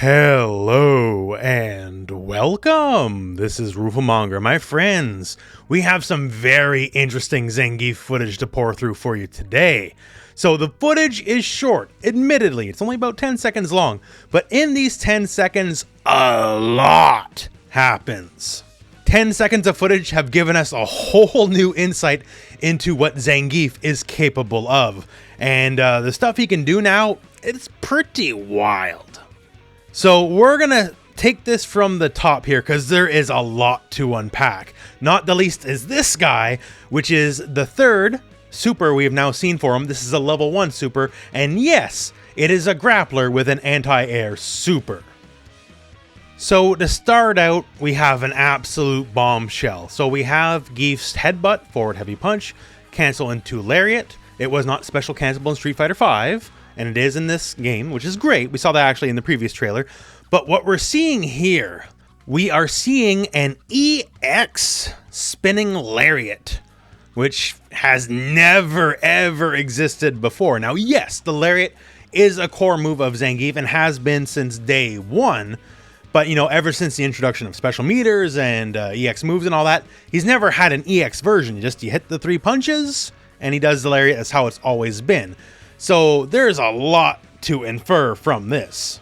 Hello and welcome. This is Rooflemonger, my friends. We have some very interesting Zangief footage to pour through for you today. So the footage is short, admittedly, it's only about 10 seconds long, but in these 10 seconds, a lot happens. 10 seconds of footage have given us a whole new insight into what Zangief is capable of. And the stuff he can do now, it's pretty wild. So we're going to take this from the top here because there is a lot to unpack. Not the least is this guy, which is the third super we have now seen for him. This is a level 1 super, and yes, it is a grappler with an anti-air super. So to start out, we have an absolute bombshell. So we have Gief's headbutt, forward heavy punch, cancel into lariat. It was not special cancelable in Street Fighter V. And it is in this game, which is great. We saw that actually in the previous trailer. But what we're seeing here, we are seeing an EX spinning lariat, which has never, ever existed before. Now, yes, the lariat is a core move of Zangief and has been since day one. But, you know, ever since the introduction of special meters and EX moves and all that, he's never had an EX version. You hit the 3 punches and he does the lariat. That's how it's always been. So there's a lot to infer from this.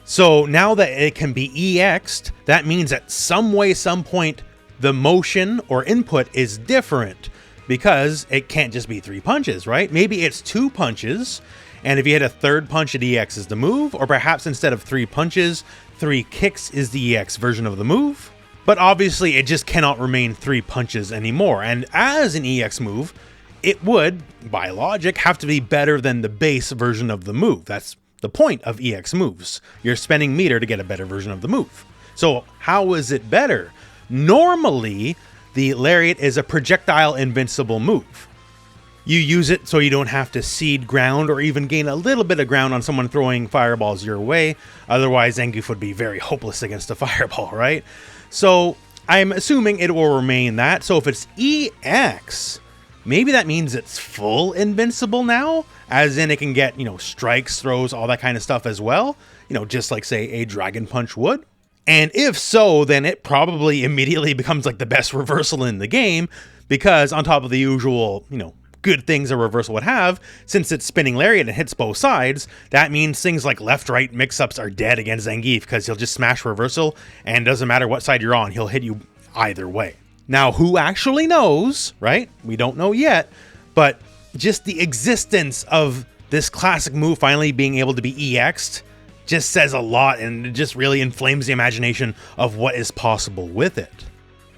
So now that it can be EX'd, that means at some way, some point, the motion or input is different because it can't just be 3 punches, right? Maybe it's 2 punches, and if you hit a third punch, it EXs the move, or perhaps instead of 3 punches, 3 kicks is the EX version of the move. But obviously, it just cannot remain 3 punches anymore, and as an EX move, it would, by logic, have to be better than the base version of the move. That's the point of EX moves. You're spending meter to get a better version of the move. So how is it better? Normally, the lariat is a projectile invincible move. You use it so you don't have to cede ground or even gain a little bit of ground on someone throwing fireballs your way. Otherwise, Zangief would be very hopeless against a fireball, right? So I'm assuming it will remain that. So if it's EX, maybe that means it's full invincible now, as in it can get, strikes, throws, all that kind of stuff as well, just like, say, a Dragon Punch would. And if so, then it probably immediately becomes like the best reversal in the game, because on top of the usual, good things a reversal would have, since it's spinning lariat and hits both sides, that means things like left-right mix-ups are dead against Zangief, because he'll just smash reversal, and it doesn't matter what side you're on, he'll hit you either way. Now, who actually knows, right? We don't know yet, but just the existence of this classic move finally being able to be EX'd just says a lot, and it just really inflames the imagination of what is possible with it.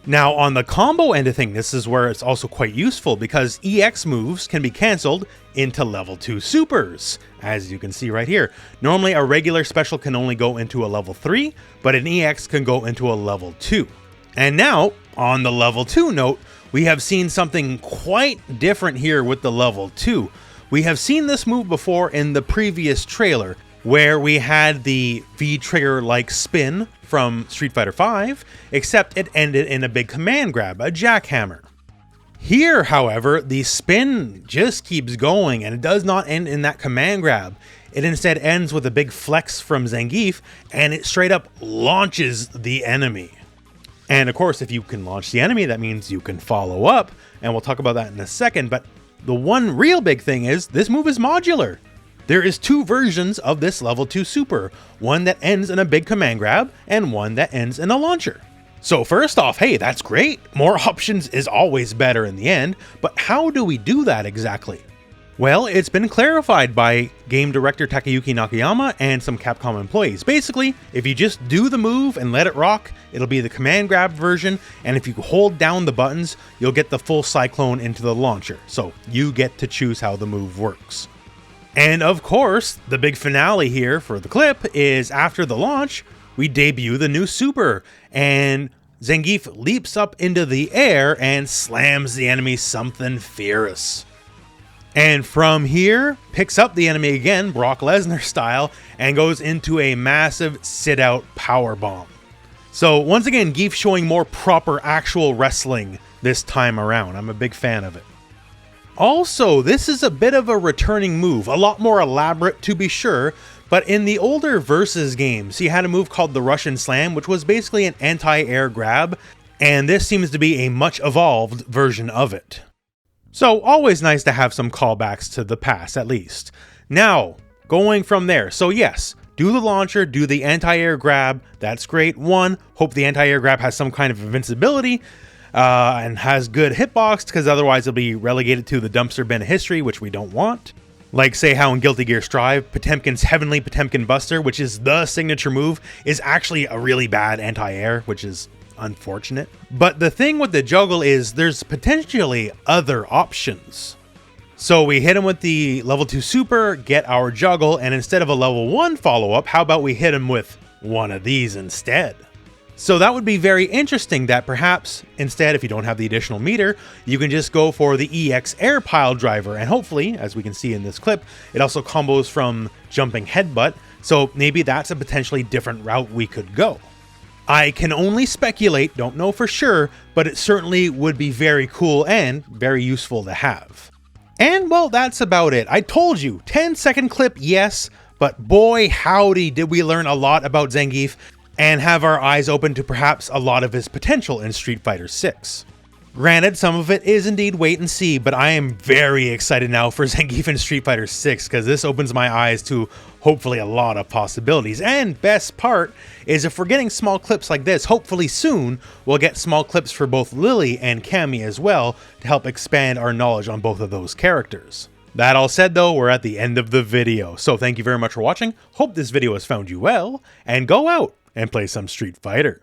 Now, on the combo end of things, this is where it's also quite useful, because EX moves can be cancelled into level 2 supers, as you can see right here. Normally, a regular special can only go into a level 3, but an EX can go into a level 2. And now, on the level 2 note, we have seen something quite different here with the level 2. We have seen this move before in the previous trailer, where we had the V-trigger-like spin from Street Fighter V, except it ended in a big command grab, a jackhammer. Here, however, the spin just keeps going, and it does not end in that command grab. It instead ends with a big flex from Zangief, and it straight up launches the enemy. And of course, if you can launch the enemy, that means you can follow up, and we'll talk about that in a second, but the one real big thing is this move is modular. There is 2 versions of this level 2 super, one that ends in a big command grab, and one that ends in a launcher. So first off, hey, that's great. More options is always better in the end, but how do we do that exactly? Well, it's been clarified by game director Takayuki Nakayama and some Capcom employees. Basically, if you just do the move and let it rock, it'll be the command grab version, and if you hold down the buttons, you'll get the full cyclone into the launcher. So you get to choose how the move works. And of course, the big finale here for the clip is after the launch, we debut the new super, and Zangief leaps up into the air and slams the enemy something fierce. And from here, picks up the enemy again, Brock Lesnar style, and goes into a massive sit-out powerbomb. So once again, Gief showing more proper actual wrestling this time around. I'm a big fan of it. Also, this is a bit of a returning move, a lot more elaborate to be sure, But in the older Versus games, he had a move called the Russian Slam, which was basically an anti-air grab, and this seems to be a much evolved version of it. So always nice to have some callbacks to the past, at least. Now, going from there, so yes, do the launcher, do the anti-air grab, that's great. One, hope the anti-air grab has some kind of invincibility, and has good hitbox, because otherwise it'll be relegated to the dumpster bin of history, which we don't want. Like, say how in Guilty Gear Strive, Potemkin's Heavenly Potemkin Buster, which is the signature move, is actually a really bad anti-air, which is unfortunate. But the thing with the juggle is there's potentially other options. So we hit him with the level 2 super, get our juggle, and instead of a level 1 follow-up, how about we hit him with one of these instead? So that would be very interesting that perhaps instead, if you don't have the additional meter, you can just go for the EX air pile driver, and hopefully, as we can see in this clip, it also combos from jumping headbutt, so maybe that's a potentially different route we could go. I can only speculate, don't know for sure, but it certainly would be very cool and very useful to have. And well, that's about it. I told you, 10-second clip, yes, but boy howdy did we learn a lot about Zangief, and have our eyes open to perhaps a lot of his potential in Street Fighter 6. Granted, some of it is indeed wait and see, but I am very excited now for Zangief in Street Fighter 6 because this opens my eyes to hopefully a lot of possibilities. And best part is if we're getting small clips like this, hopefully soon we'll get small clips for both Lily and Cammy as well to help expand our knowledge on both of those characters. That all said though, we're at the end of the video, so thank you very much for watching, hope this video has found you well, and go out and play some Street Fighter.